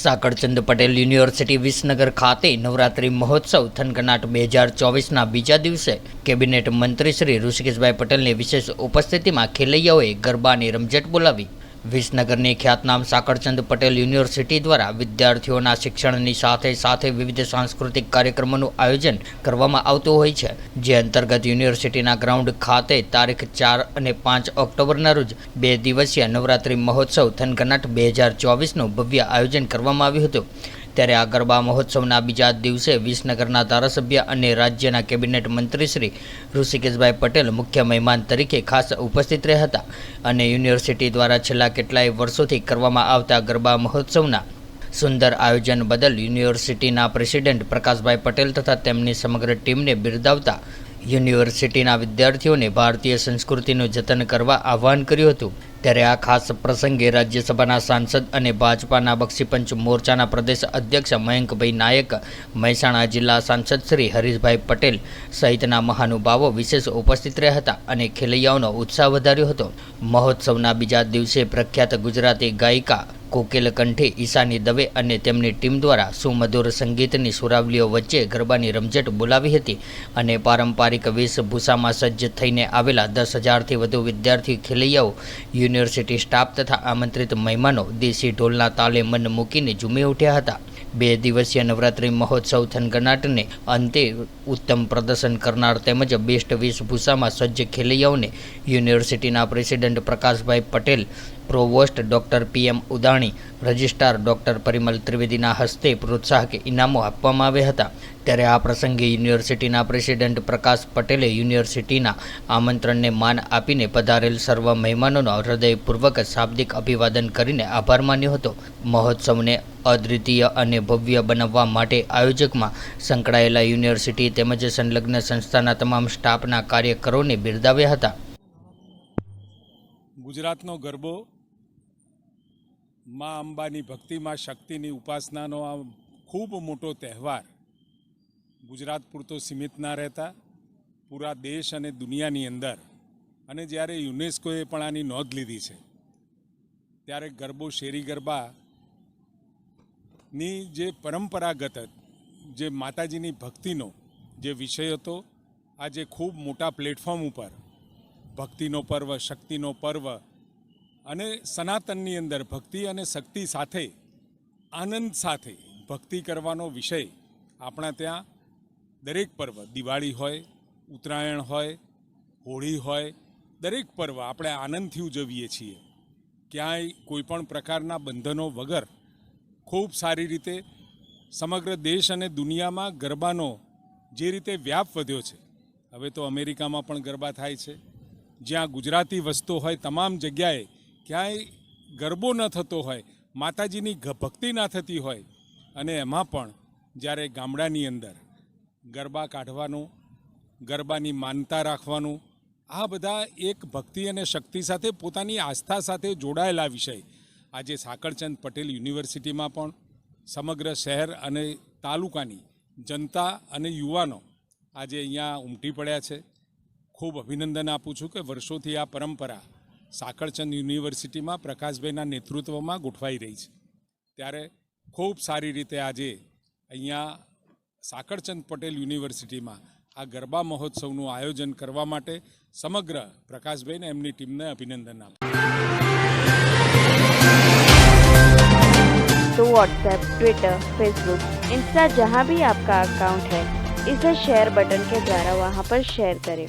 સાકળચંદ Patel university Visnagar ખાતે નવરાત્રિ મહોત્સવ થનગનાટ 2024ના બીજા દિવસે કેબિનેટ મંત્રી શ્રી ઋષિકેશભાઈ પટેલની વિશેષ ઉપસ્થિતિમાં ખેલૈયાઓએ ગરબાની રમઝટ બોલાવી। વિસનગરની ખ્યાતનામ સાકળચંદ પટેલ યુનિવર્સિટી દ્વારા વિદ્યાર્થીઓના શિક્ષણની સાથે સાથે વિવિધ સાંસ્કૃતિક કાર્યક્રમોનું આયોજન કરવામાં આવતું હોય છે, જે અંતર્ગત યુનિવર્સિટીના ગ્રાઉન્ડ ખાતે તારીખ 4 અને 5 ઓક્ટોબરના રોજ 2 દિવસીય નવરાત્રિ મહોત્સવ થનગનાટ 2024નું ભવ્ય આયોજન કરવામાં આવ્યું હતું। ત્યારે આ ગરબા મહોત્સવના બીજા દિવસે વિસનગરના ધારાસભ્ય અને રાજ્યના કેબિનેટ મંત્રી શ્રી ઋષિકેશભાઈ પટેલ મુખ્ય મહેમાન તરીકે ખાસ ઉપસ્થિત રહ્યા હતા અને યુનિવર્સિટી દ્વારા છેલ્લા કેટલાય વર્ષોથી કરવામાં આવતા ગરબા મહોત્સવના સુંદર આયોજન બદલ યુનિવર્સિટીના પ્રેસિડેન્ટ પ્રકાશભાઈ પટેલ તથા તેમની સમગ્ર ટીમને બિરદાવતા યુનિવર્સિટીના વિદ્યાર્થીઓને ભારતીય સંસ્કૃતિનું જતન કરવા આહ્વાન કર્યું હતું। ત્યારે આ ખાસ પ્રસંગે રાજ્યસભાના સાંસદ અને ભાજપાના બક્ષીપંચ મોરચાના પ્રદેશ અધ્યક્ષ મયંકભાઈ નાયક, મહેસાણા જિલ્લા સાંસદ શ્રી હરીશભાઈ પટેલ સહિતના મહાનુભાવો વિશેષ ઉપસ્થિત રહ્યા હતા અને ખેલૈયાઓનો ઉત્સાહ વધાર્યો હતો। મહોત્સવના બીજા દિવસે પ્રખ્યાત ગુજરાતી ગાયિકા કોકિલ કંઠી ઈશાની દવે અને તેમની ટીમ દ્વારા સુમધુર સંગીતની સુરાવલીઓ વચ્ચે ગરબાની રમઝટ બોલાવી હતી અને પારંપરિક વેશભૂષામાં સજ્જ થઈને આવેલા 10,000થી વધુ વિદ્યાર્થી ખેલૈયાઓ, યુનિવર્સિટી સ્ટાફ તથા આમંત્રિત મહેમાનો દેશી ઢોલના તાલે મન મૂકીને ઝૂમી ઉઠ્યા હતા। 2 દિવસીય નવરાત્રિ મહોત્સવ થનગનાટને અંતે ઉત્તમ પ્રદર્શન કરનાર તેમજ બેસ્ટ વેશભૂષામાં સજ્જ ખેલૈયાઓને યુનિવર્સિટીના president Prakashbhai Patel, provost doctor PM Udani, registrar doctor Parimal ત્રિવેદીના હસ્તે પ્રોત્સાહક ઇનામો આપવામાં આવ્યા હતા। ત્યારે આ પ્રસંગે યુનિવર્સિટીના પ્રેસિડેન્ટ પ્રકાશ પટેલે યુનિવર્સિટીના આમંત્રણને માન આપીને પધારેલ સર્વ મહેમાનોનો હૃદયપૂર્વક શાબ્દિક અભિવાદન કરીને આભાર માન્યો હતો। મહોત્સવને અદ્વિતીય અને ભવ્ય બનાવવા માટે આયોજકમાં સંકળાયેલા યુનિવર્સિટી તેમજ સંલગ્ન સંસ્થાના તમામ સ્ટાફના કાર્યકરોને બિરદાવ્યા હતા। ગુજરાતનો ગરબો માં અંબાની ભક્તિમાં શક્તિની ઉપાસનાનો આ ખૂબ મોટો તહેવાર ગુજરાત પૂરતો સીમિત ના રહેતા પૂરા દેશ અને દુનિયાની અંદર, અને જ્યારે યુનેસ્કોએ પણ આની નોંધ લીધી છે ત્યારે ગરબો શેરી ગરબાની જે પરંપરાગત જે માતાજીની ભક્તિનો જે વિષય હતો, આજે ખૂબ મોટા પ્લેટફોર્મ ઉપર ભક્તિનો પર્વ, શક્તિનો પર્વ અને સનાતનની અંદર ભક્તિ અને શક્તિ સાથે આનંદ સાથે ભક્તિ કરવાનો વિષય આપણા ત્યાં દરેક પર્વ, દિવાળી હોય, ઉત્તરાયણ હોય, હોળી હોય, દરેક પર્વ આપણે આનંદથી ઉજવીએ છીએ। ક્યાંય કોઈપણ પ્રકારના બંધનો વગર ખૂબ સારી રીતે સમગ્ર દેશ અને દુનિયામાં ગરબાનો જે રીતે વ્યાપ વધ્યો છે, હવે તો અમેરિકામાં પણ ગરબા થાય છે, જ્યાં ગુજરાતી વસતો હોય તમામ જગ્યાએ ક્યાંય ગરબો ન થતો હોય, માતાજીની ભક્તિ ના થતી હોય, અને એમાં પણ જ્યારે ગામડાની અંદર ગરબા કાઢવાનું, ગરબાની માનતા રાખવાનું, આ બધા એક ભક્તિ અને શક્તિ સાથે પોતાની આસ્થા સાથે જોડાયેલા વિષય આજે સાકળચંદ પટેલ યુનિવર્સિટીમાં પણ સમગ્ર શહેર અને તાલુકાની જનતા અને યુવાનો આજે અહીંયા ઉમટી પડ્યા છે। ખૂબ અભિનંદન આપું છું કે વર્ષોથી આ પરંપરા સાકળચંદ યુનિવર્સિટીમાં પ્રકાશભાઈના નેતૃત્વમાં ગોઠવાઈ રહી છે, ત્યારે ખૂબ સારી રીતે આજે અહીંયા સાકળચંદ પટેલ યુનિવર્સિટીમાં આ ગરબા મહોત્સવનું આયોજન કરવા માટે સમગ્ર પ્રકાશભાઈને એમની ટીમને અભિનંદન આપું। तो व्हाट्सएप, ट्विटर, फेसबुक, इंस्टा जहाँ भी आपका अकाउंट है, इसे शेयर बटन के द्वारा वहाँ पर शेयर करें।